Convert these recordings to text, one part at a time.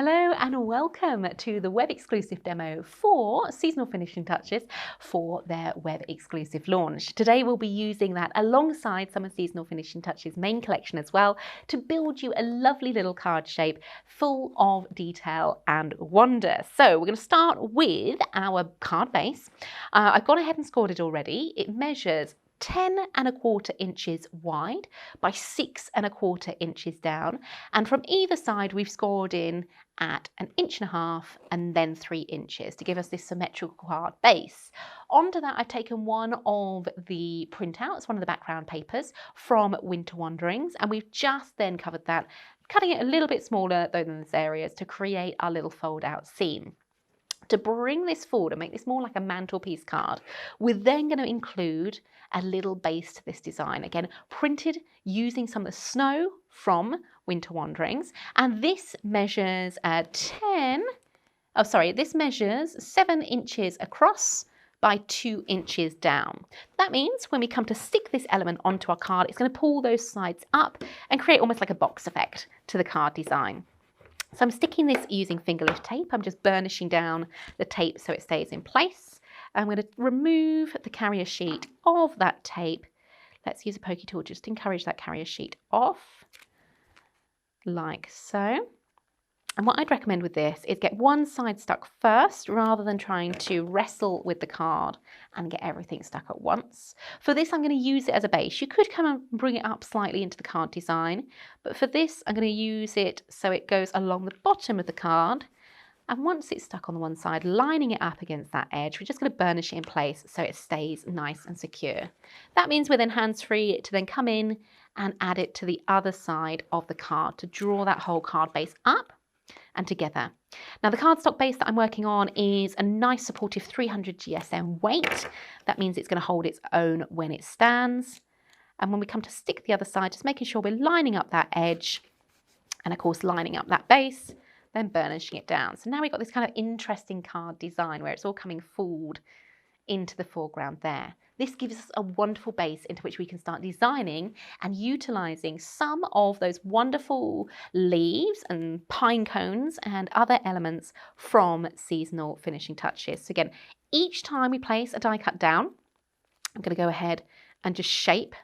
Hello and welcome to the web exclusive demo for Seasonal Finishing Touches for their web exclusive launch. Today we'll be using that alongside some of Seasonal Finishing Touches main collection as well to build you a lovely little card shape full of detail and wonder. So we're going to start with our card base. I've gone ahead and scored it already. It measures 10¼ inches wide by 6¼ inches down, and from either side we've scored in at 1.5 inches and then 3 inches to give us this symmetrical card base. Onto that I've taken one of the printouts, one of the background papers from Winter Wanderings, and we've just then covered that, cutting it a little bit smaller though than this areas to create our little fold out scene. To bring this forward and make this more like a mantelpiece card, we're then going to include a little base to this design. Again, printed using some of the snow from Winter Wanderings. And this measures this measures 7 inches across by 2 inches down. That means when we come to stick this element onto our card, it's going to pull those sides up and create almost like a box effect to the card design. So I'm sticking this using finger lift tape. I'm just burnishing down the tape so it stays in place. I'm going to remove the carrier sheet of that tape. Let's use a pokey tool just to encourage that carrier sheet off, like so. And what I'd recommend with this is get one side stuck first rather than trying to wrestle with the card and get everything stuck at once. For this, I'm going to use it as a base. You could come and bring it up slightly into the card design, but for this, I'm going to use it so it goes along the bottom of the card. And once it's stuck on the one side, lining it up against that edge, we're just going to burnish it in place so it stays nice and secure. That means we're then hands-free to then come in and add it to the other side of the card to draw that whole card base up and together. Now the cardstock base that I'm working on is a nice supportive 300 GSM weight. That means it's going to hold its own when it stands. And when we come to stick the other side, just making sure we're lining up that edge and of course lining up that base, then burnishing it down. So now we've got this kind of interesting card design where it's all coming forward into the foreground there. This gives us a wonderful base into which we can start designing and utilising some of those wonderful leaves and pine cones and other elements from Seasonal Finishing Touches. So again, each time we place a die cut down, I'm going to go ahead and just shape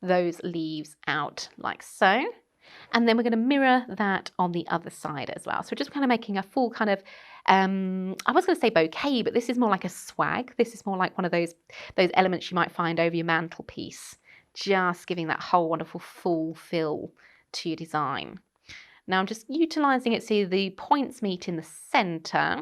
those leaves out like so. And then we're going to mirror that on the other side as well. So we're just kind of making a full kind of, I was going to say bouquet, but this is more like a swag. This is more like one of those elements you might find over your mantelpiece, just giving that whole wonderful full fill to your design. Now I'm just utilising it so the points meet in the centre.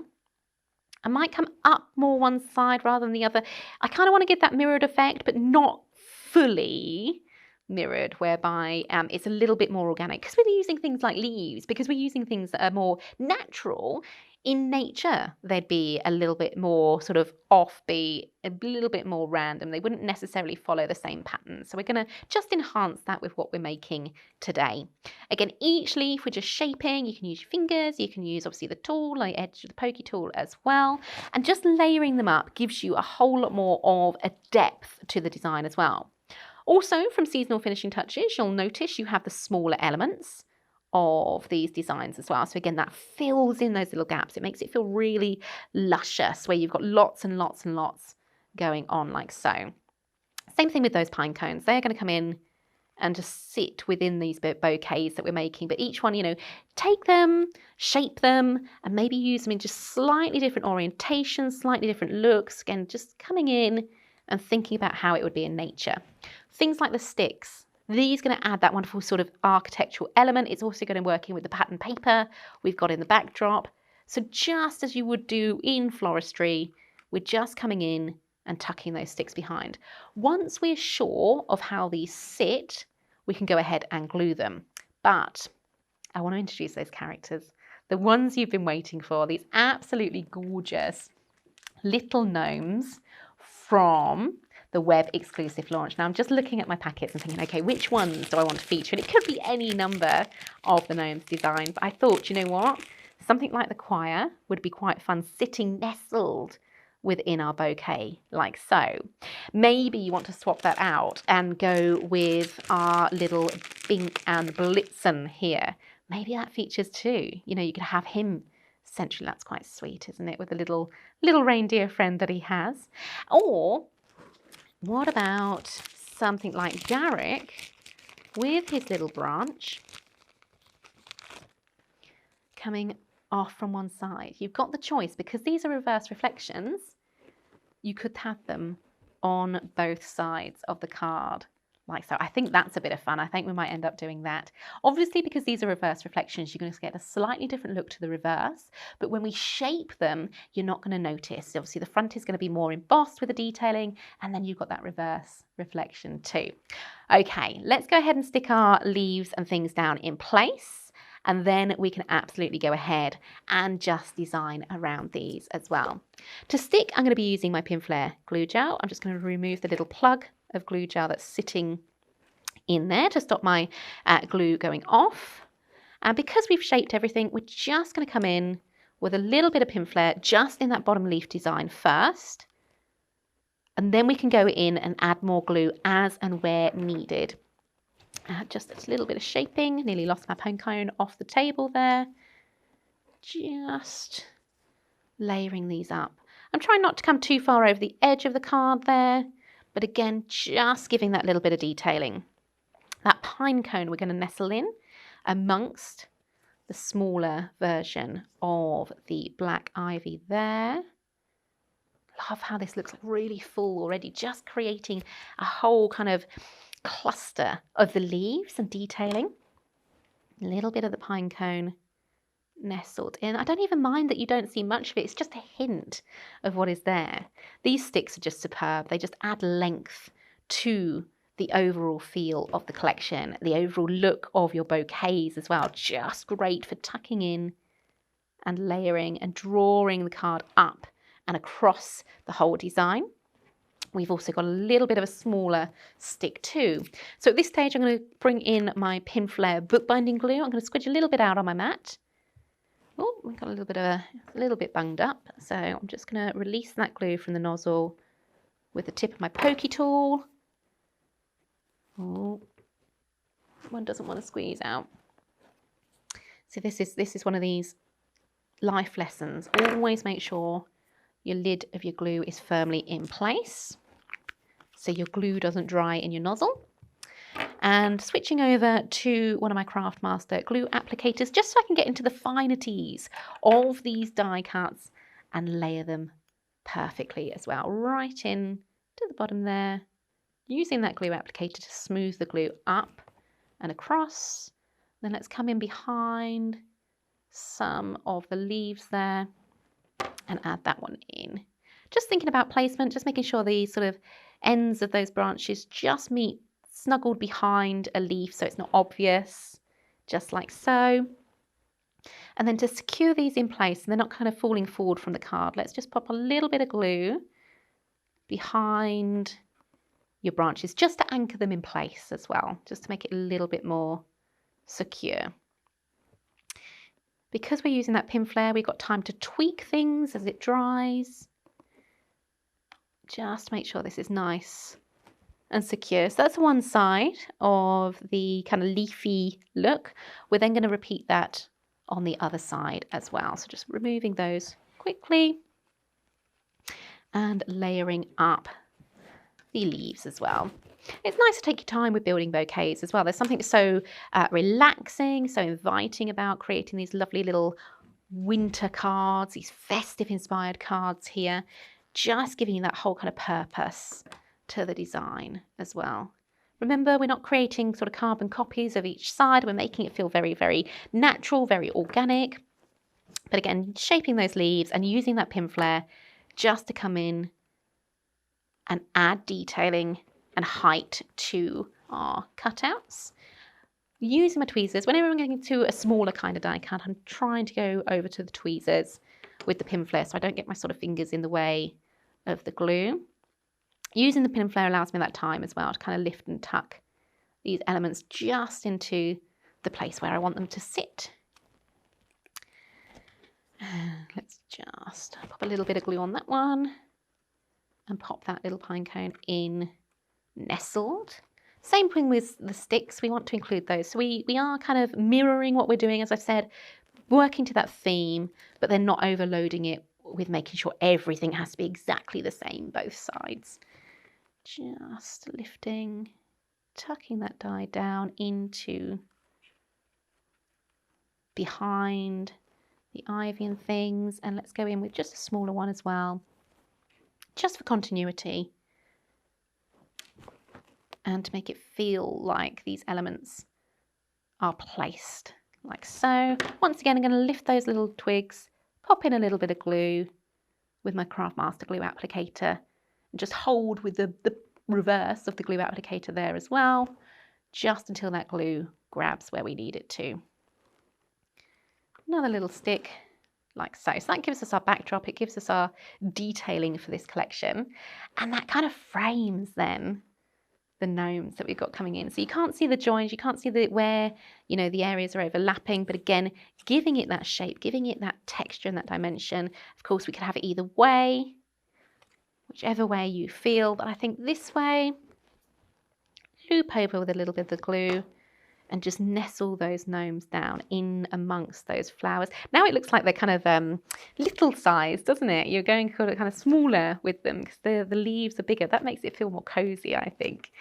I might come up more one side rather than the other. I kind of want to get that mirrored effect, but not fully mirrored, whereby it's a little bit more organic because we're using things like leaves, because we're using things that are more natural. In nature, they'd be a little bit more sort of offbeat, a little bit more random. They wouldn't necessarily follow the same pattern. So we're going to just enhance that with what we're making today. Again, each leaf we're just shaping. You can use your fingers, you can use obviously the tool, like edge of the pokey tool as well. And just layering them up gives you a whole lot more of a depth to the design as well. Also, from Seasonal Finishing Touches, you'll notice you have the smaller elements of these designs as well. So again, that fills in those little gaps. It makes it feel really luscious, where you've got lots and lots and lots going on like so. Same thing with those pine cones. They're going to come in and just sit within these bouquets that we're making. But each one, take them, shape them, and maybe use them in just slightly different orientations, slightly different looks. Again, just coming in and thinking about how it would be in nature. Things like the sticks, these are going to add that wonderful sort of architectural element. It's also going to work in with the pattern paper we've got in the backdrop. So just as you would do in floristry, we're just coming in and tucking those sticks behind. Once we're sure of how these sit, we can go ahead and glue them. But I want to introduce those characters, the ones you've been waiting for, these absolutely gorgeous little gnomes from the web exclusive launch. Now I'm just looking at my packets and thinking, okay, which ones do I want to feature? And it could be any number of the gnomes design, but I thought, you know what? Something like the choir would be quite fun, sitting nestled within our bouquet, like so. Maybe you want to swap that out and go with our little Bink and Blitzen here. maybe that features too. You know, you could have him centrally. That's quite sweet, isn't it? With a little reindeer friend that he has. Or what about something like Garrick with his little branch coming off from one side? You've got the choice, because these are reverse reflections. You could have them on both sides of the card, like so. I think that's a bit of fun. I think we might end up doing that. Obviously, because these are reverse reflections, you're going to get a slightly different look to the reverse, but when we shape them, you're not going to notice. Obviously, the front is going to be more embossed with the detailing, and then you've got that reverse reflection too. Okay, let's go ahead and stick our leaves and things down in place. And then we can absolutely go ahead and just design around these as well. To stick, I'm going to be using my Pinflair glue gel. I'm just going to remove the little plug of glue gel that's sitting in there to stop my glue going off. And because we've shaped everything, we're just going to come in with a little bit of Pinflair just in that bottom leaf design first. And then we can go in and add more glue as and where needed. Just a little bit of shaping. Nearly lost my pine cone off the table there. Just layering these up. I'm trying not to come too far over the edge of the card there, but again, just giving that little bit of detailing. That pine cone we're going to nestle in amongst the smaller version of the black ivy there. Love how this looks like really full already, just creating a whole kind of cluster of the leaves and detailing. A little bit of the pine cone nestled in. I don't even mind that you don't see much of it. It's just a hint of what is there. These sticks are just superb. They just add length to the overall feel of the collection, the overall look of your bouquets as well. Just great for tucking in and layering and drawing the card up and across the whole design. We've also got a little bit of a smaller stick too. So at this stage, I'm going to bring in my Pinflair bookbinding glue. I'm going to squidge a little bit out on my mat. Oh, we've got a little bit bunged up. So I'm just going to release that glue from the nozzle with the tip of my pokey tool. Oh, one doesn't want to squeeze out. So this is one of these life lessons. Always make sure your lid of your glue is firmly in place, so your glue doesn't dry in your nozzle. And switching over to one of my Craftmaster glue applicators, just so I can get into the finities of these die cuts and layer them perfectly as well. Right in to the bottom there, using that glue applicator to smooth the glue up and across. Then let's come in behind some of the leaves there and add that one in. Just thinking about placement, just making sure the sort of ends of those branches just meet snuggled behind a leaf so it's not obvious, just like so. And then to secure these in place and they're not kind of falling forward from the card, let's just pop a little bit of glue behind your branches just to anchor them in place as well, just to make it a little bit more secure. Because we're using that Pinflair, we've got time to tweak things as it dries. Just make sure this is nice and secure. So that's one side of the kind of leafy look. We're then going to repeat that on the other side as well. So just removing those quickly and layering up the leaves as well. It's nice to take your time with building bouquets as well. There's something so relaxing, so inviting about creating these lovely little winter cards, these festive inspired cards here, just giving you that whole kind of purpose to the design as well. Remember, we're not creating sort of carbon copies of each side. We're making it feel very, very natural, very organic. But again, shaping those leaves and using that Pinflair just to come in and add detailing and height to our cutouts. Using my tweezers, whenever I'm getting to a smaller kind of die cut, I'm trying to go over to the tweezers with the Pinflair so I don't get my sort of fingers in the way of the glue. Using the Pinflair allows me that time as well to kind of lift and tuck these elements just into the place where I want them to sit. Let's just pop a little bit of glue on that one and pop that little pine cone in nestled. Same thing with the sticks, we want to include those. So we are kind of mirroring what we're doing, as I've said, working to that theme, but then not overloading it with making sure everything has to be exactly the same, both sides. Just lifting, tucking that die down into behind the ivy and things, and let's go in with just a smaller one as well, just for continuity and to make it feel like these elements are placed like so. Once again, I'm going to lift those little twigs, pop in a little bit of glue with my Craftmaster glue applicator, and just hold with the reverse of the glue applicator there as well, just until that glue grabs where we need it to. Another little stick like so. So that gives us our backdrop, it gives us our detailing for this collection, and that kind of frames then the gnomes that we've got coming in. So you can't see the joins, you can't see where, you know, the areas are overlapping, but again, giving it that shape, giving it that texture and that dimension. Of course, we could have it either way, whichever way you feel, but I think this way, loop over with a little bit of the glue and just nestle those gnomes down in amongst those flowers. Now it looks like they're kind of little size, doesn't it? You're going kind of smaller with them because the leaves are bigger. That makes it feel more cozy, I think.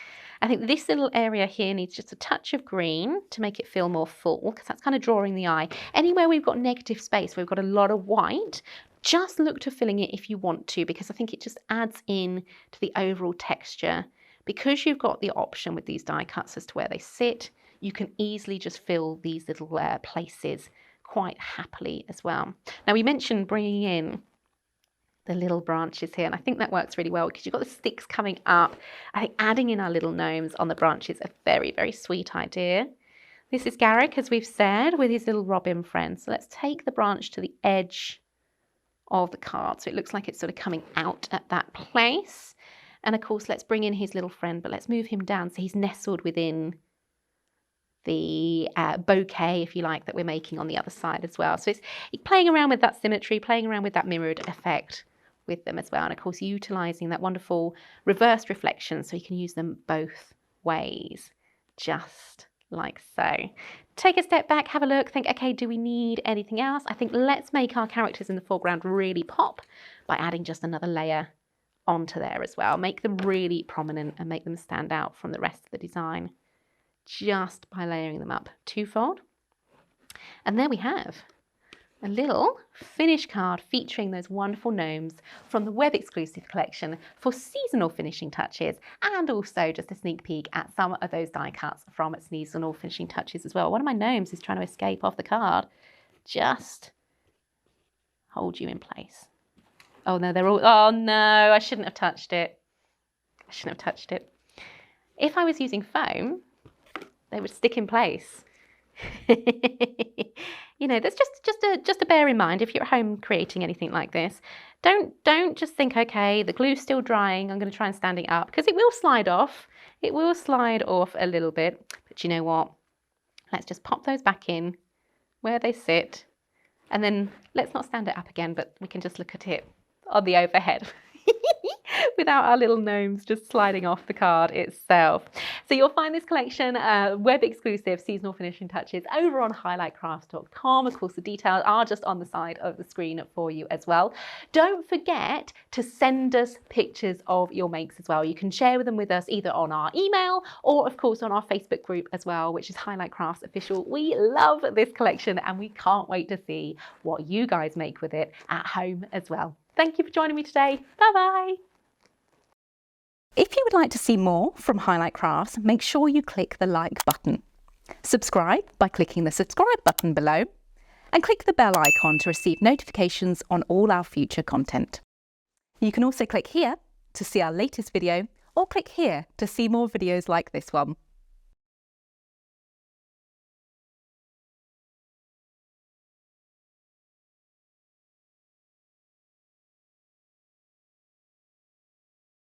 I think this little area here needs just a touch of green to make it feel more full, because that's kind of drawing the eye. Anywhere we've got negative space, we've got a lot of white, just look to filling it if you want to, because I think it just adds in to the overall texture. Because you've got the option with these die cuts as to where they sit, you can easily just fill these little places quite happily as well. Now, we mentioned bringing in the little branches here, and I think that works really well because you've got the sticks coming up. I think adding in our little gnomes on the branches is a very, very sweet idea. This is Garrick, as we've said, with his little robin friend. So let's take the branch to the edge of the card, so it looks like it's sort of coming out at that place. And of course, let's bring in his little friend, but let's move him down so he's nestled within the bouquet, if you like, that we're making on the other side as well. So it's playing around with that symmetry, playing around with that mirrored effect with them as well. And of course, utilizing that wonderful reverse reflection so you can use them both ways, just like so. Take a step back, have a look, think, okay, do we need anything else? I think let's make our characters in the foreground really pop by adding just another layer onto there as well. Make them really prominent and make them stand out from the rest of the design, just by layering them up twofold. And there we have a little finished card featuring those wonderful gnomes from the web exclusive collection for seasonal finishing touches, and also just a sneak peek at some of those die cuts from seasonal finishing touches as well. One of my gnomes is trying to escape off the card. Just hold you in place. Oh no, they're all, oh no, I shouldn't have touched it. I shouldn't have touched it. If I was using foam, they would stick in place. You know, that's just a bear in mind if you're at home creating anything like this. Don't just think, okay, the glue's still drying, I'm going to try and stand it up, because it will slide off. It will slide off a little bit, but you know what? Let's just pop those back in where they sit, and then let's not stand it up again, but we can just look at it on the overhead without our little gnomes just sliding off the card itself. So you'll find this collection web exclusive seasonal finishing touches over on highlightcrafts.com. Of course, the details are just on the side of the screen for you as well. Don't forget to send us pictures of your makes as well. You can share them with us either on our email or of course on our Facebook group as well, which is Highlight Crafts Official. We love this collection and we can't wait to see what you guys make with it at home as well. Thank you for joining me today. Bye-bye. If you would like to see more from Highlight Crafts, make sure you click the like button. Subscribe by clicking the subscribe button below, and click the bell icon to receive notifications on all our future content. You can also click here to see our latest video, or click here to see more videos like this one.